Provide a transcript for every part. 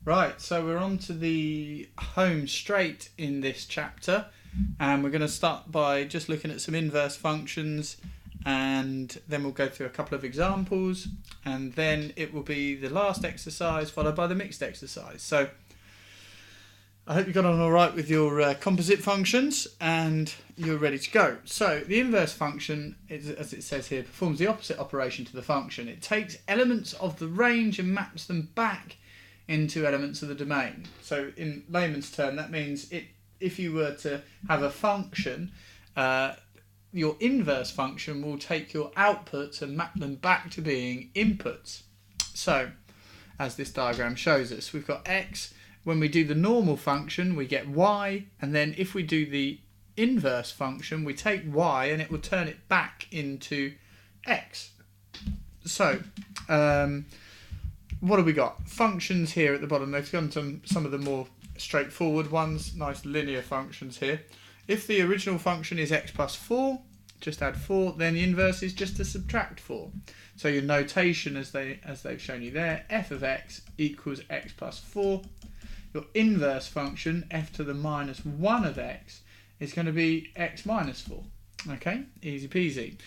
Right, so we're on to the home straight in this chapter, and we're going to start by just looking at some inverse functions, and then we'll go through a couple of examples, and then it will be the last exercise followed by the mixed exercise. So I hope you got on all right with your composite functions and you're ready to go. So the inverse function, as it says here, performs the opposite operation to the function. It takes elements of the range and maps them back into elements of the domain. So in layman's term, that means if you were to have a function, your inverse function will take your outputs and map them back to being inputs. So as this diagram shows us, we've got x. When we do the normal function, we get y, and then if we do the inverse function, we take y and it will turn it back into x. So what have we got? Functions here at the bottom. They've gone to some of the more straightforward ones, nice linear functions here. If the original function is x plus 4, just add 4, then the inverse is just to subtract 4. So your notation, as they've shown you there, f of x equals x plus 4. Your inverse function, f to the minus 1 of x, is going to be x minus 4. Okay, easy peasy.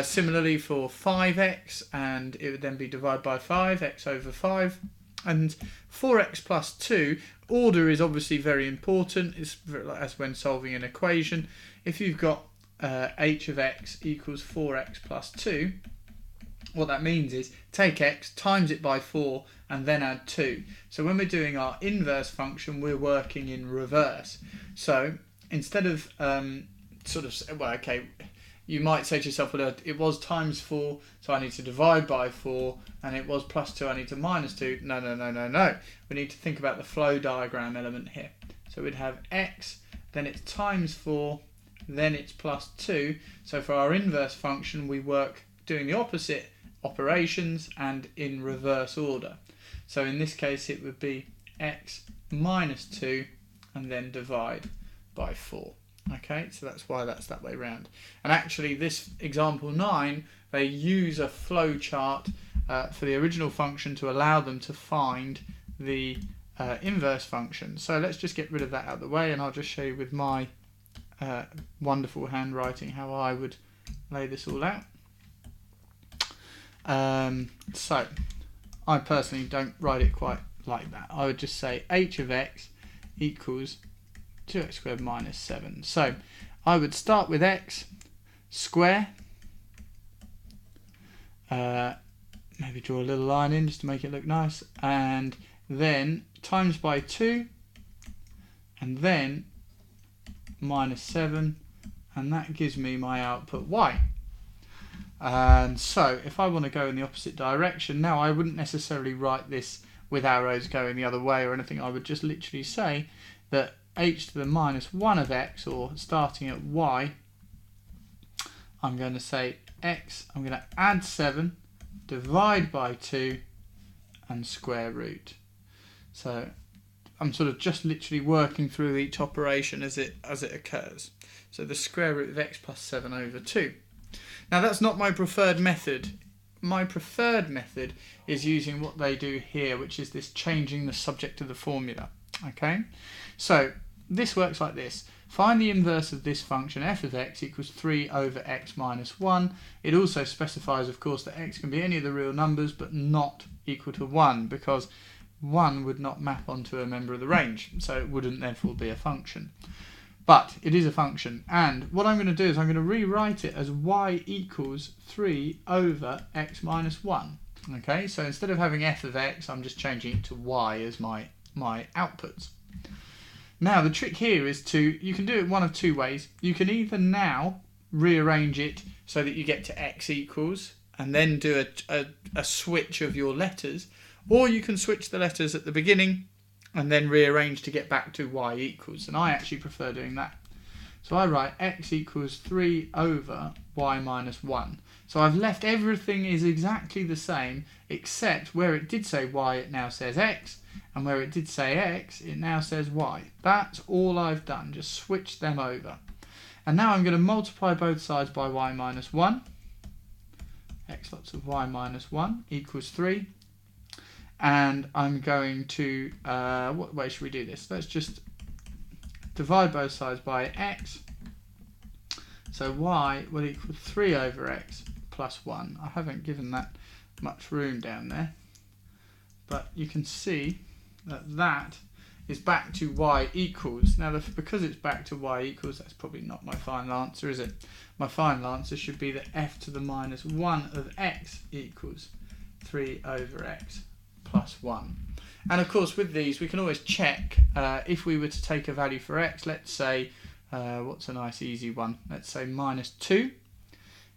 Similarly for 5x, and it would then be divided by 5, x over 5. And 4x plus 2, order is obviously very important, as when solving an equation. If you've got h of x equals 4x plus 2, what that means is take x, times it by 4, and then add 2. So when we're doing our inverse function, we're working in reverse. So instead of you might say to yourself, well, it was times 4, so I need to divide by 4, and it was plus 2, I need to minus 2. No. We need to think about the flow diagram element here. So we'd have x, then it's times 4, then it's plus 2. So for our inverse function, we work doing the opposite operations and in reverse order. So in this case, it would be x minus 2 and then divide by 4. Okay, so that's why that's that way round. And actually this example 9, they use a flow chart for the original function to allow them to find the inverse function. So let's just get rid of that out of the way, and I'll just show you with my wonderful handwriting how I would lay this all out. So I personally don't write it quite like that. I would just say h of x equals 2x squared minus 7. So I would start with x, square, maybe draw a little line in just to make it look nice, and then times by 2, and then minus 7, and that gives me my output y. And so if I want to go in the opposite direction, now I wouldn't necessarily write this with arrows going the other way or anything. I would just literally say that h to the minus 1 of x, or starting at y, I'm going to say x, I'm going to add 7, divide by 2, and square root. So I'm sort of just literally working through each operation as it occurs. So the square root of x plus 7 over 2. Now that's not my preferred method. My preferred method is using what they do here, which is this changing the subject of the formula. Okay, so this works like this. Find the inverse of this function, f of x equals 3 over x minus 1. It also specifies, of course, that x can be any of the real numbers, but not equal to 1, because 1 would not map onto a member of the range, so it wouldn't therefore be a function. But it is a function, and what I'm going to do is I'm going to rewrite it as y equals 3 over x minus 1. Okay, so instead of having f of x, I'm just changing it to y as my outputs. Now the trick here is you can do it one of two ways. You can either now rearrange it so that you get to x equals, and then do a switch of your letters, or you can switch the letters at the beginning and then rearrange to get back to y equals, and I actually prefer doing that. So I write x equals 3 over y minus 1. So I've left everything is exactly the same, except where it did say y, it now says x, and where it did say x, it now says y. That's all I've done, just switch them over. And now I'm going to multiply both sides by y minus 1. X lots of y minus 1 equals 3. and I'm going to, what way should we do this? Let's just divide both sides by x. So y will equal 3 over x plus 1. I haven't given that much room down there, but you can see that that is back to y equals. Now, because it's back to y equals, that's probably not my final answer, is it? My final answer should be that f to the minus 1 of x equals 3 over x plus 1. And of course, with these, we can always check if we were to take a value for x, let's say, what's a nice easy one? Let's say minus 2.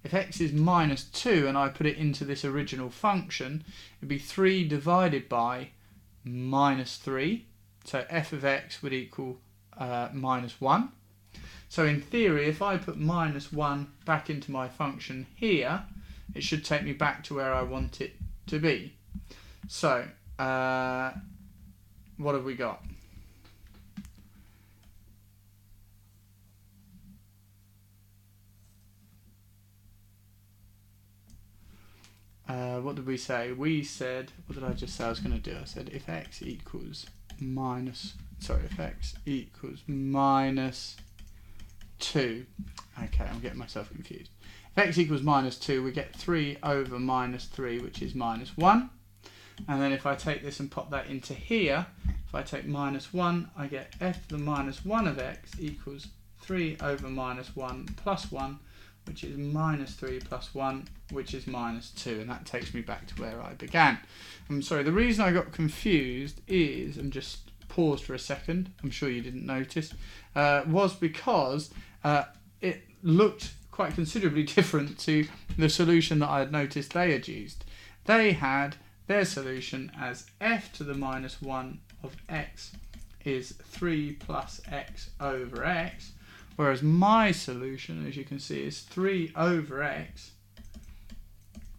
If x is minus 2 and I put it into this original function, it would be 3 divided by minus 3. So f of x would equal minus 1. So in theory, if I put minus 1 back into my function here, it should take me back to where I want it to be. So what have we got? What did we say? We said, what did I just say I was going to do? I said if x equals minus 2. Okay, I'm getting myself confused. If x equals minus 2, we get 3 over minus 3, which is minus 1. And then if I take this and pop that into here, if I take minus 1, I get f to the minus 1 of x equals 3 over minus 1 plus 1, which is minus 3 plus 1, which is minus 2. And that takes me back to where I began. I'm sorry, the reason I got confused is, and just paused for a second, I'm sure you didn't notice, was because it looked quite considerably different to the solution that I had noticed they had used. They had their solution as f to the minus 1 of x is 3 plus x over x, whereas my solution, as you can see, is 3 over x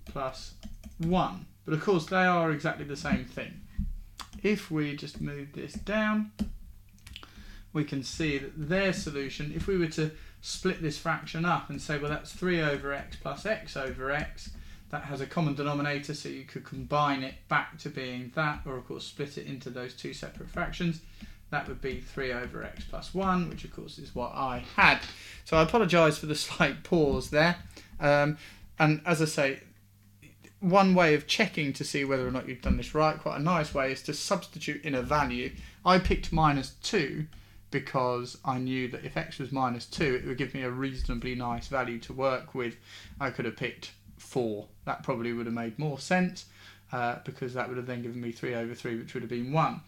plus 1. But of course they are exactly the same thing. If we just move this down, we can see that their solution, if we were to split this fraction up and say, well, that's 3 over x plus x over x, that has a common denominator, so you could combine it back to being that, or of course split it into those two separate fractions. That would be 3 over x plus 1, which of course is what I had. So I apologise for the slight pause there. And as I say, one way of checking to see whether or not you've done this right, quite a nice way, is to substitute in a value. I picked minus 2 because I knew that if x was minus 2, it would give me a reasonably nice value to work with. I could have picked 4. That probably would have made more sense because that would have then given me 3 over 3, which would have been 1.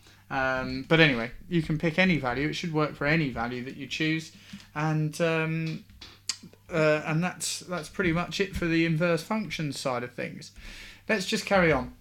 But anyway, you can pick any value. It should work for any value that you choose. And that's pretty much it for the inverse function side of things. Let's just carry on.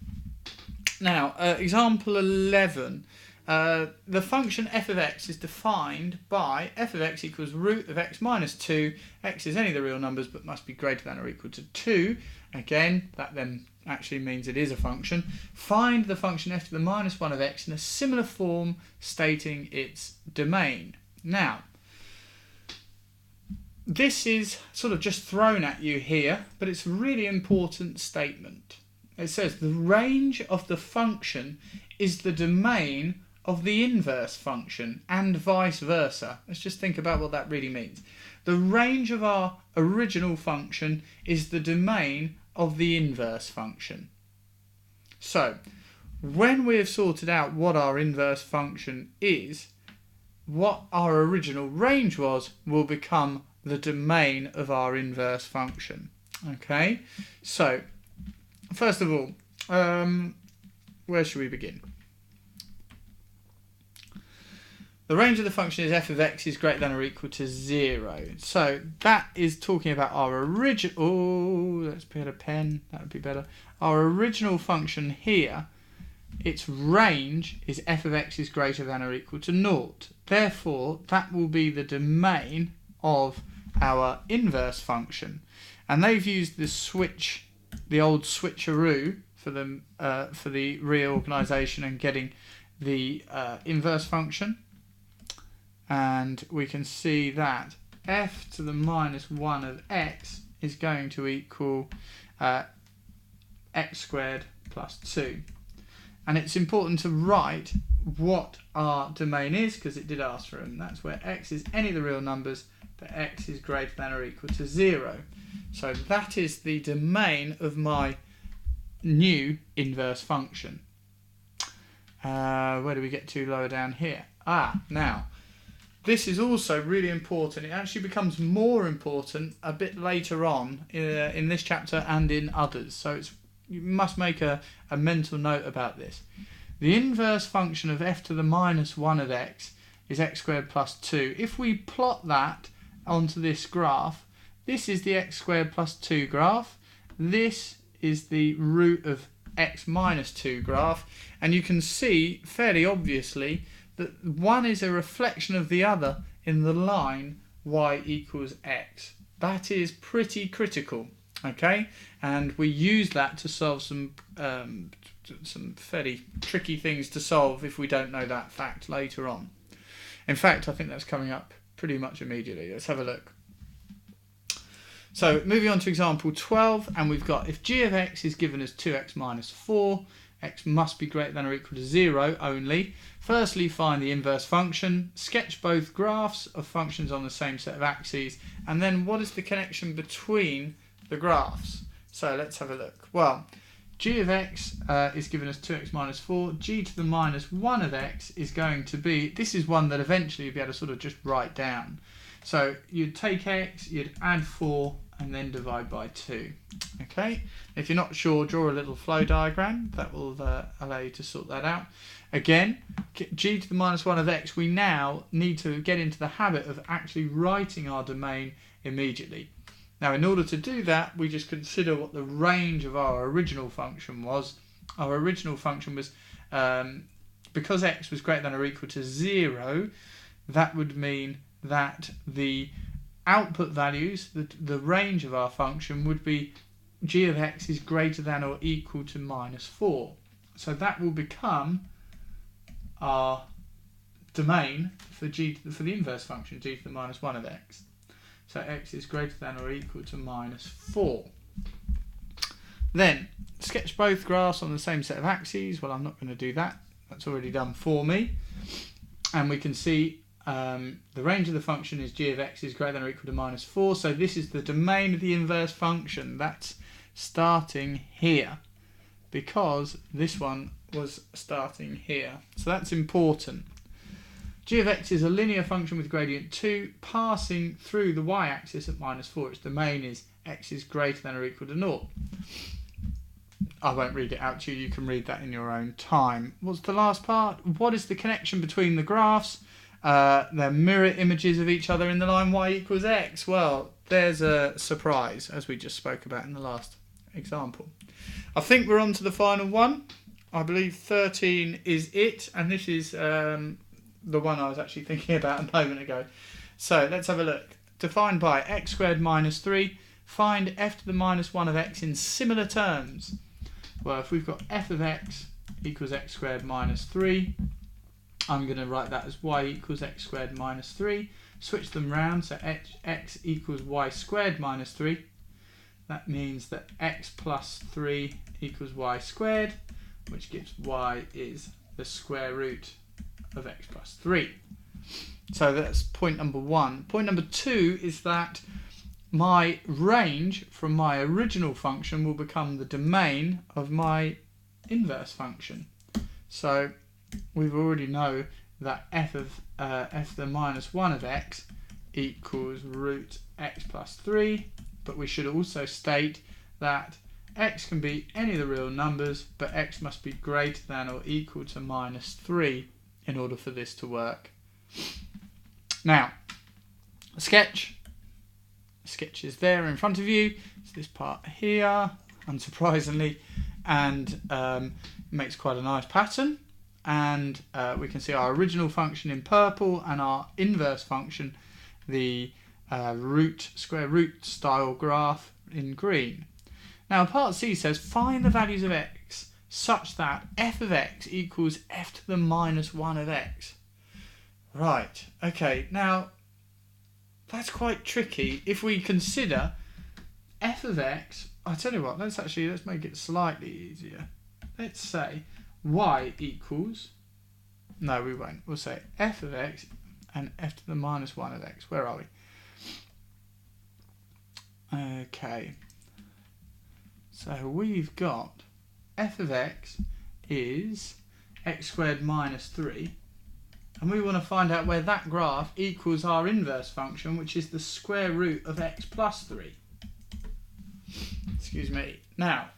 Now, example 11. The function f of x is defined by f of x equals root of x minus 2. X is any of the real numbers but must be greater than or equal to 2. Again, that then actually means it is a function. Find the function f to the minus 1 of x in a similar form stating its domain. Now, this is sort of just thrown at you here, but it's a really important statement. It says the range of the function is the domain of the inverse function and vice versa. Let's just think about what that really means. The range of our original function is the domain of the inverse function. So, when we have sorted out what our inverse function is, what our original range was will become the domain of our inverse function. Okay, so first of all, where should we begin? The range of the function is f of x is greater than or equal to 0. So that is talking about our original... Oh, let's get a pen. That would be better. Our original function here, its range is f of x is greater than or equal to 0. Therefore, that will be the domain of our inverse function. And they've used the switch, the old switcheroo for the reorganisation and getting the inverse function. And we can see that f to the minus 1 of x is going to equal x squared plus 2. And it's important to write what our domain is, because it did ask for them. That's where x is any of the real numbers, but x is greater than or equal to 0. So that is the domain of my new inverse function. Where do we get to lower down here? Now, this is also really important. It actually becomes more important a bit later on in this chapter and in others. So you must make a mental note about this. The inverse function of f to the minus 1 of x is x squared plus 2. If we plot that onto this graph, this is the x squared plus 2 graph. This is the root of x minus 2 graph. And you can see fairly obviously that one is a reflection of the other in the line y equals x. That is pretty critical, okay? And we use that to solve some fairly tricky things to solve if we don't know that fact later on. In fact, I think that's coming up pretty much immediately. Let's have a look. So moving on to example 12, and we've got if g of x is given as 2x minus 4, x must be greater than or equal to 0 only. Firstly, find the inverse function, sketch both graphs of functions on the same set of axes, and then what is the connection between the graphs? So let's have a look. Well, g of x is given as 2x minus 4. G to the minus 1 of x is going to be, this is one that eventually you'll be able to sort of just write down. So you'd take x, you'd add 4, and then divide by 2. Okay, if you're not sure, draw a little flow diagram. That will allow you to sort that out. Again, g to the minus 1 of x, we now need to get into the habit of actually writing our domain immediately. Now, in order to do that, we just consider what the range of our original function was. Our original function was, because x was greater than or equal to 0, that would mean that the output values, the range of our function would be g of x is greater than or equal to minus 4. So that will become our domain for the inverse function, g to the minus 1 of x. So x is greater than or equal to minus 4. Then sketch both graphs on the same set of axes. Well, I'm not going to do that. That's already done for me. And we can see the range of the function is g of x is greater than or equal to minus 4. So this is the domain of the inverse function. That's starting here, because this one was starting here. So that's important. G of x is a linear function with gradient 2 passing through the y-axis at minus 4. Its domain is x is greater than or equal to 0. I won't read it out to you. You can read that in your own time. What's the last part? What is the connection between the graphs? They're mirror images of each other in the line y equals x. Well, there's a surprise, as we just spoke about in the last example. I think we're on to the final one. I believe 13 is it, and this is the one I was actually thinking about a moment ago. So let's have a look. Defined by x squared minus 3, find f to the minus 1 of x in similar terms. Well, if we've got f of x equals x squared minus 3, I'm going to write that as y equals x squared minus 3. Switch them round, so x equals y squared minus 3. That means that x plus 3 equals y squared, which gives y is the square root of x plus 3. So that's point number 1. Point number 2 is that my range from my original function will become the domain of my inverse function. So we already know that f to the minus 1 of x equals root x plus 3, but we should also state that x can be any of the real numbers, but x must be greater than or equal to minus 3 in order for this to work. Now, a sketch. The sketch is there in front of you. It's this part here, unsurprisingly, and makes quite a nice pattern. And we can see our original function in purple and our inverse function, the square root style graph, in green. Now part C says find the values of x such that f of x equals f to the minus 1 of x. Right, okay, now that's quite tricky. If we consider f of x, I tell you what, let's make it slightly easier. Let's say y equals, no we won't, we'll say f of x and f to the minus 1 of x. Where are we? Okay, so we've got f of x is x squared minus 3, and we want to find out where that graph equals our inverse function, which is the square root of x plus 3. Excuse me. Now,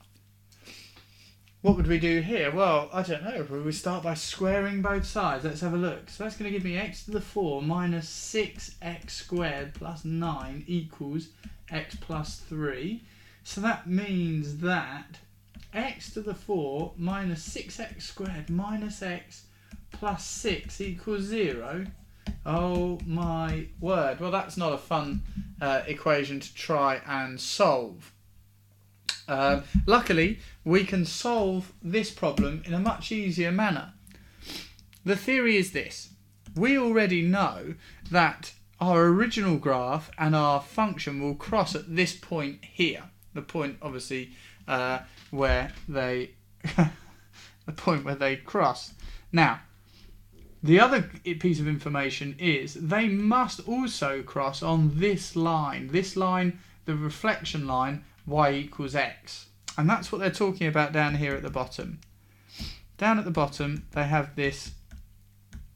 what would we do here? Well, I don't know. We start by squaring both sides. Let's have a look. So that's going to give me x to the 4 minus 6x squared plus 9 equals x plus 3. So that means that x to the 4 minus 6x squared minus x plus 6 equals 0. Oh my word. Well, that's not a fun equation to try and solve. Luckily, we can solve this problem in a much easier manner. The theory is this. We already know that our original graph and our function will cross at this point here. The point, obviously, where they the point where they cross. Now, the other piece of information is they must also cross on this line, the reflection line, y equals x. And that's what they're talking about down here at the bottom. Down at the bottom, they have this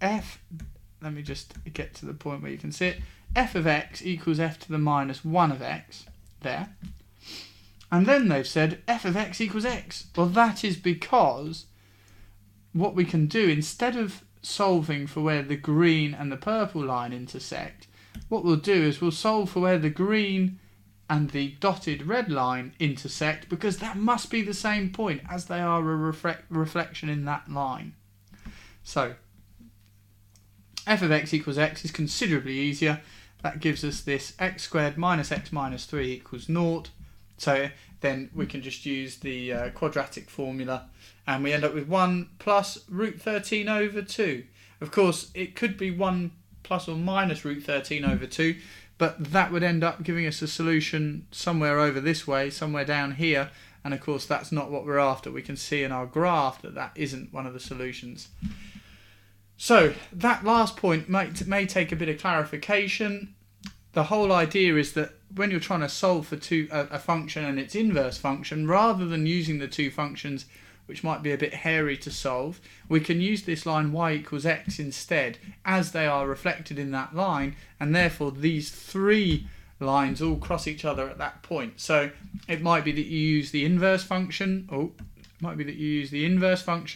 f, let me just get to the point where you can see it, f of x equals f to the minus 1 of x, there. And then they've said f of x equals x. Well, that is because what we can do, instead of solving for where the green and the purple line intersect, what we'll do is we'll solve for where the green and the dotted red line intersect, because that must be the same point as they are a reflection in that line. So f of x equals x is considerably easier. That gives us this x squared minus x minus 3 equals 0. So then we can just use the quadratic formula, and we end up with 1 plus root 13 over 2. Of course, it could be 1 plus or minus root 13 over 2, but that would end up giving us a solution somewhere over this way, somewhere down here, and of course that's not what we're after. We can see in our graph that that isn't one of the solutions. So that last point may take a bit of clarification. The whole idea is that when you're trying to solve for a function and its inverse function, rather than using the two functions, which might be a bit hairy to solve, we can use this line y equals x instead, as they are reflected in that line, and therefore these three lines all cross each other at that point. So it might be that you use the inverse function,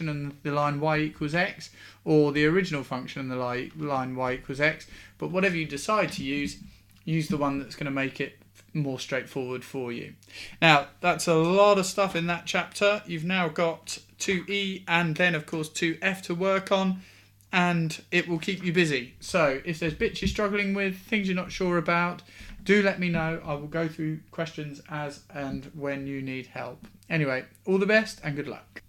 and the line y equals x, or the original function and the line y equals x, but whatever you decide to use the one that's going to make it more straightforward for you. Now, that's a lot of stuff in that chapter. You've now got 2e and then of course 2f to work on, and it will keep you busy. So if there's bits you're struggling with, things you're not sure about, do let me know. I will go through questions as and when you need help. Anyway, all the best and good luck.